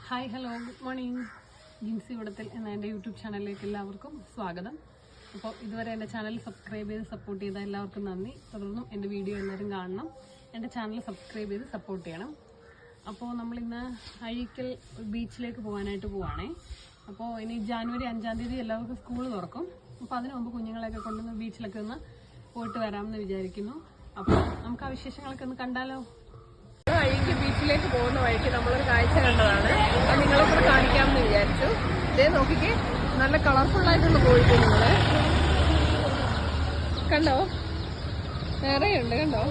Hi hello good morning. Jincy ഇവിടത്തിൽ എന്ന എൻ്റെ യൂട്യൂബ് ചാനലിലേക്ക് എല്ലാവർക്കും സ്വാഗതം. അപ്പോൾ ഇതുവരെ എൻ്റെ ചാനൽ സബ്സ്ക്രൈബ് ചെയ്ത് സപ്പോർട്ട് ചെയ്ത എല്ലാവർക്കും നന്ദി. തുടർന്നും എൻ്റെ വീഡിയോ എല്ലാവരും കാണണം. എൻ്റെ ചാനൽ സബ്സ്ക്രൈബ് ചെയ്ത് സപ്പോർട്ട് ചെയ്യണം. അപ്പോൾ നമ്മളിന്ന് അഴീക്കൽ ബീച്ചിലേക്ക് പോകാനായിട്ട് പോവുകയാണേ. അപ്പോൾ ഇനി ജാനുവരി 5-ാം തീയതി എല്ലാവർക്കും സ്കൂൾ തുറക്കും. അപ്പോൾ അതിനു മുമ്പ് കുഞ്ഞുങ്ങളെയൊക്കെ കൊണ്ടുവന്ന് ബീച്ചിലൊക്കെ ഒന്ന് പോയിട്ട് വരാമെന്ന് വിചാരിക്കുന്നു. അപ്പോൾ നമുക്ക് ആ വിശേഷങ്ങളൊക്കെ ഒന്ന് കണ്ടാലോ. അഴീക്കൽ ബീച്ചിലേക്ക് പോകുന്ന വഴിക്ക് നമ്മളൊരു കാഴ്ച കണ്ടതാണ്. അത് നിങ്ങളെ കൂടെ കാണിക്കാമെന്ന് വിചാരിച്ചു. ഇതേ നോക്കിക്കേ, നല്ല കളർഫുള്ളായിട്ടുള്ള കോഴിക്കുഞ്ഞുങ്ങള് കണ്ടോ, നിറയുണ്ട് കണ്ടോ.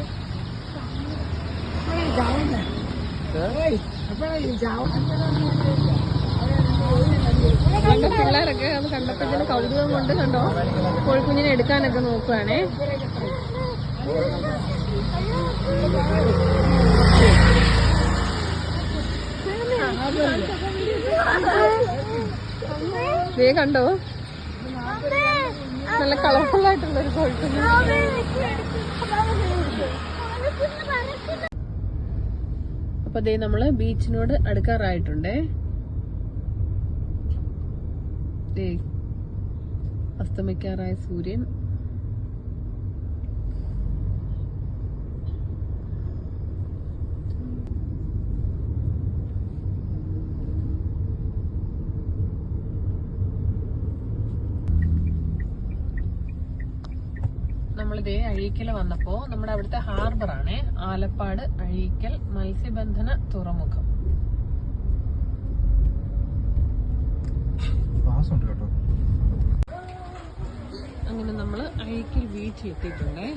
കണ്ട പിള്ളേരൊക്കെ അത് കണ്ടപ്പോഴത്തേന് കൗതുകം കൊണ്ട് കണ്ടോ കോഴിക്കുഞ്ഞിനെ എടുക്കാനൊക്കെ നോക്കുകയാണേ. ദേ കണ്ടോ, നല്ല കളർഫുൾ ആയിട്ടുള്ളൊരു കോഴിക്കുഞ്ഞ്. അപ്പൊ ദേ നമ്മള് ബീച്ചിനോട് അടുക്കാറായിട്ടുണ്ടേ. ദേ അസ്തമിക്കാറായ സൂര്യൻ. നമ്മളിതേ അഴീക്കൽ വന്നപ്പോ നമ്മുടെ അവിടുത്തെ ഹാർബറാണ് ആലപ്പാട് അഴീക്കൽ മത്സ്യബന്ധന തുറമുഖം. അങ്ങനെ നമ്മള് അഴീക്കൽ ബീച്ചിൽ എത്തിയിട്ടുണ്ടേ.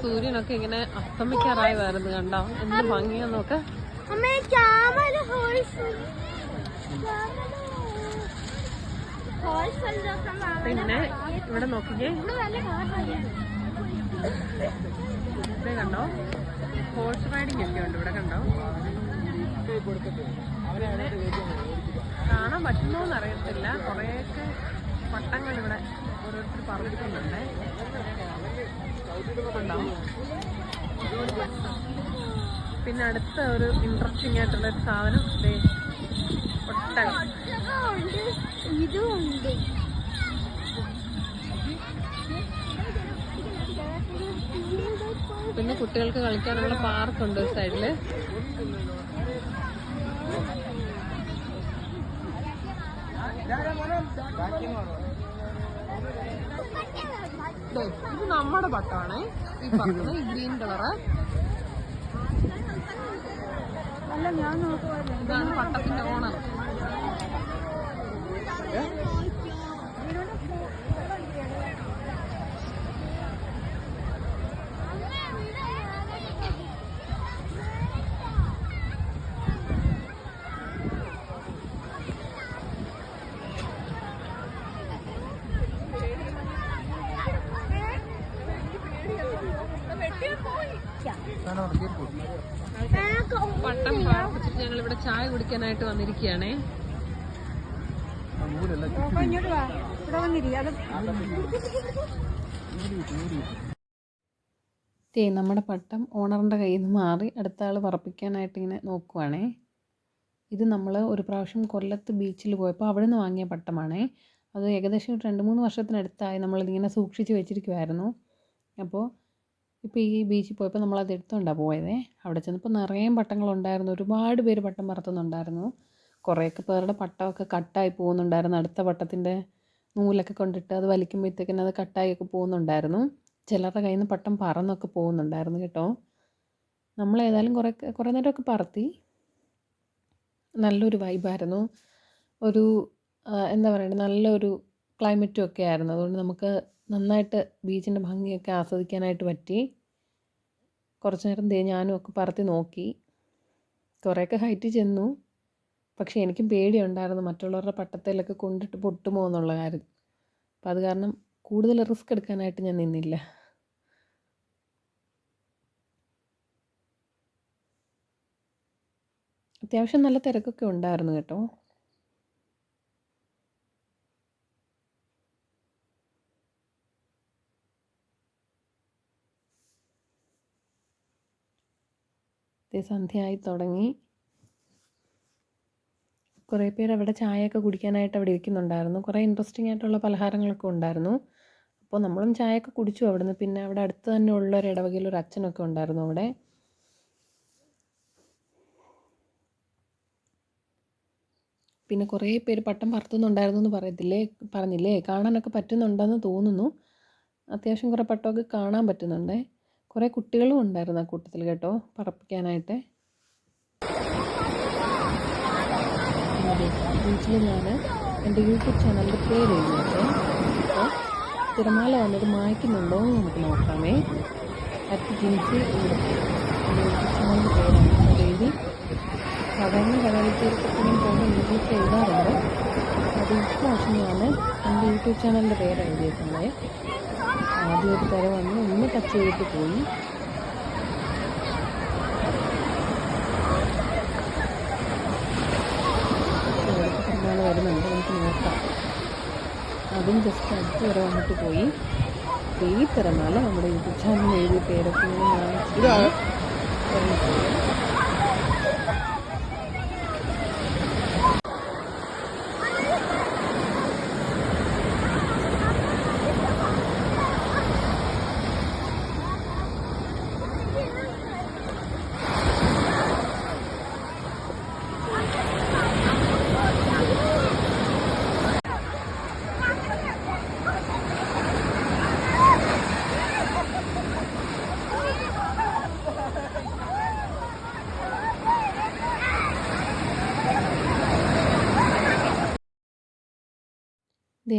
സൂര്യനൊക്കെ ഇങ്ങനെ അസ്തമിക്കാറായി വരുന്നത് കണ്ടോ, എന്ത് ഭംഗിയാ നോക്ക്. പിന്നെ ഇവിടെ നോക്കിക്കേ, ഇവിടെ കണ്ടോ ഹോഴ്സ് റൈഡിങ് ഒക്കെ ഉണ്ട് ഇവിടെ കണ്ടോ. കാണാൻ പറ്റുന്നോന്ന് അറിയത്തില്ല, കുറേയൊക്കെ പട്ടങ്ങൾ ഇവിടെ ഓരോരുത്തർ പറഞ്ഞിട്ടുണ്ടേ കണ്ടോ. പിന്നെ അടുത്ത ഒരു ഇൻട്രസ്റ്റിംഗ് ആയിട്ടുള്ള ഒരു സാധനം ഒട്ടകം. പിന്നെ കുട്ടികൾക്ക് കളിക്കാനുള്ള പാർക്കുണ്ട് ഒരു സൈഡില്. ഇത് നമ്മുടെ പട്ടമാണ് ഈ പറഞ്ഞത്, ഈ ഗ്രീൻ കളറ്. ഇതാണ് പട്ടത്തിന്റെ ഓണർ. പട്ടം പാർപ്പിച്ചിട്ട് ഞങ്ങൾ ഇവിടെ ചായ കുടിക്കാനായിട്ട് വന്നിരിക്കുകയാണേ. നമ്മുടെ പട്ടം ഓണറിന്റെ കയ്യിൽ നിന്ന് മാറി അടുത്ത ആൾ പറപ്പിക്കാനായിട്ട് ഇങ്ങനെ നോക്കുവാണേ. ഇത് നമ്മൾ ഒരു പ്രാവശ്യം കൊല്ലത്ത് ബീച്ചിൽ പോയപ്പോൾ അവിടെ നിന്ന് വാങ്ങിയ പട്ടമാണേ. അത് ഏകദേശം 2-3 വർഷത്തിനടുത്തായി നമ്മളിതിങ്ങനെ സൂക്ഷിച്ച് വെച്ചിരിക്കുമായിരുന്നു. അപ്പോൾ ഇപ്പോൾ ഈ ബീച്ചിൽ പോയപ്പോൾ നമ്മളത് എടുത്തുകൊണ്ടാണ് പോയതേ. അവിടെ ചെന്നപ്പോൾ നിറയെ പട്ടങ്ങളുണ്ടായിരുന്നു. ഒരുപാട് പേര് പട്ടം പറത്തുന്നുണ്ടായിരുന്നു. കുറേയൊക്കെ പേരുടെ പട്ടമൊക്കെ കട്ടായി പോകുന്നുണ്ടായിരുന്നു. അടുത്ത പട്ടത്തിൻ്റെ നൂലൊക്കെ കൊണ്ടിട്ട് അത് വലിക്കുമ്പോഴത്തേക്കിന് അത് കട്ടായൊക്കെ പോകുന്നുണ്ടായിരുന്നു. ചിലരുടെ കയ്യിൽ നിന്ന് പട്ടം പറന്നൊക്കെ പോകുന്നുണ്ടായിരുന്നു കേട്ടോ. നമ്മളേതായാലും കുറേ നേരമൊക്കെ പറത്തി. നല്ലൊരു വൈബായിരുന്നു. ഒരു എന്താ പറയുക, നല്ലൊരു ക്ലൈമറ്റും ഒക്കെ ആയിരുന്നു. അതുകൊണ്ട് നമുക്ക് നന്നായിട്ട് ബീച്ചിൻ്റെ ഭംഗിയൊക്കെ ആസ്വദിക്കാനായിട്ട് പറ്റി. കുറച്ച് നേരം ഞാനും ഒക്കെ പറത്തി നോക്കി. കുറേയൊക്കെ ഹൈറ്റ് ചെന്നു. പക്ഷേ എനിക്കും പേടിയുണ്ടായിരുന്നു മറ്റുള്ളവരുടെ പട്ടത്തേലൊക്കെ കൊണ്ടിട്ട് പൊട്ടുമോ എന്നുള്ള കാര്യം. അപ്പം അത് കാരണം കൂടുതൽ റിസ്ക് എടുക്കാനായിട്ട് ഞാൻ നിന്നില്ല. അത്യാവശ്യം നല്ല തിരക്കൊക്കെ ഉണ്ടായിരുന്നു കേട്ടോ. സന്ധ്യയായി തുടങ്ങി. കുറേ പേര് അവിടെ ചായയൊക്കെ കുടിക്കാനായിട്ട് അവിടെ ഇരിക്കുന്നുണ്ടായിരുന്നു. കുറേ ഇൻട്രസ്റ്റിംഗ് ആയിട്ടുള്ള പലഹാരങ്ങളൊക്കെ ഉണ്ടായിരുന്നു. അപ്പോൾ നമ്മളും ചായയൊക്കെ കുടിച്ചു അവിടുന്ന്. പിന്നെ അവിടെ അടുത്ത് തന്നെ ഉള്ള ഒരു ഇടവകയിൽ ഒരു അച്ഛനൊക്കെ ഉണ്ടായിരുന്നു അവിടെ. പിന്നെ കുറേ പേര് പട്ടം പറത്തുന്നുണ്ടായിരുന്നു എന്ന് പറഞ്ഞില്ലേ, കാണാനൊക്കെ പറ്റുന്നുണ്ടെന്ന് തോന്നുന്നു. അത്യാവശ്യം കുറേ പട്ടമൊക്കെ കാണാൻ പറ്റുന്നുണ്ട്. കുറേ കുട്ടികളും ഉണ്ടായിരുന്നു ആ കൂട്ടത്തിൽ കേട്ടോ, പറപ്പിക്കാനായിട്ട്. വീട്ടിൽ ഞാൻ എൻ്റെ യൂട്യൂബ് ചാനലിൻ്റെ പേര് എഴുതിയിട്ട്, അപ്പോൾ തിരമാല വന്നത് മായ്ക്കുന്നുണ്ടോ എന്ന് നമുക്ക് നോക്കാമേ. @ജിൻസി ഇവിടുത്തെ എൻ്റെ യൂട്യൂബ് ചാനലിൻ്റെ പേരാണ്. അത് എഴുതി സാധാരണ കടലിൽ തീരത്തൊക്കെ പോകുമ്പോൾ ഇംഗ്ലീഷ് എഴുതാറുണ്ട്. അത് ഇപ്രാവശ്യം ഞാൻ എൻ്റെ യൂട്യൂബ് ചാനലിൻ്റെ പേര് എഴുതിയിട്ടുണ്ട്. ആദ്യം ഒരു തിര വന്ന് ഒന്ന് ടച്ച് ചെയ്തിട്ട് പോയി. തിരമാല വരുന്നുണ്ട്, നമുക്ക് നോക്കാം. അതും ജസ്റ്റ് അടുത്ത് വരെ വന്നിട്ട് പോയി. ഈ തിരമാല നമ്മുടെ യൂട്യൂബ് ചാനലിൽ എഴുതിയ പേരൊക്കെ ഇങ്ങനെ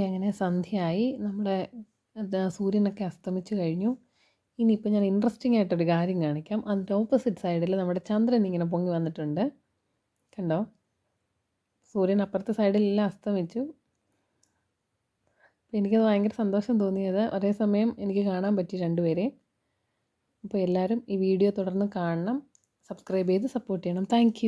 അങ്ങനെ സന്ധ്യയായി. നമ്മുടെ സൂര്യനൊക്കെ അസ്തമിച്ച് കഴിഞ്ഞു. ഇനിയിപ്പോൾ ഞാൻ ഇൻട്രസ്റ്റിംഗ് ആയിട്ടൊരു കാര്യം കാണിക്കാം. അതിൻ്റെ ഓപ്പോസിറ്റ് സൈഡിൽ നമ്മുടെ ചന്ദ്രൻ ഇങ്ങനെ പൊങ്ങി വന്നിട്ടുണ്ട്. കണ്ടോ? സൂര്യൻ അപ്പുറത്തെ സൈഡിലെല്ലാം അസ്തമിച്ചു. അപ്പോൾ എനിക്കത് ഭയങ്കര സന്തോഷം തോന്നിയത്. ഒരേ സമയം എനിക്ക് കാണാൻ പറ്റി രണ്ടുപേരെ. അപ്പോൾ എല്ലാവരും ഈ വീഡിയോ തുടർന്ന് കാണണം, സബ്സ്ക്രൈബ് ചെയ്ത് സപ്പോർട്ട് ചെയ്യണം. താങ്ക്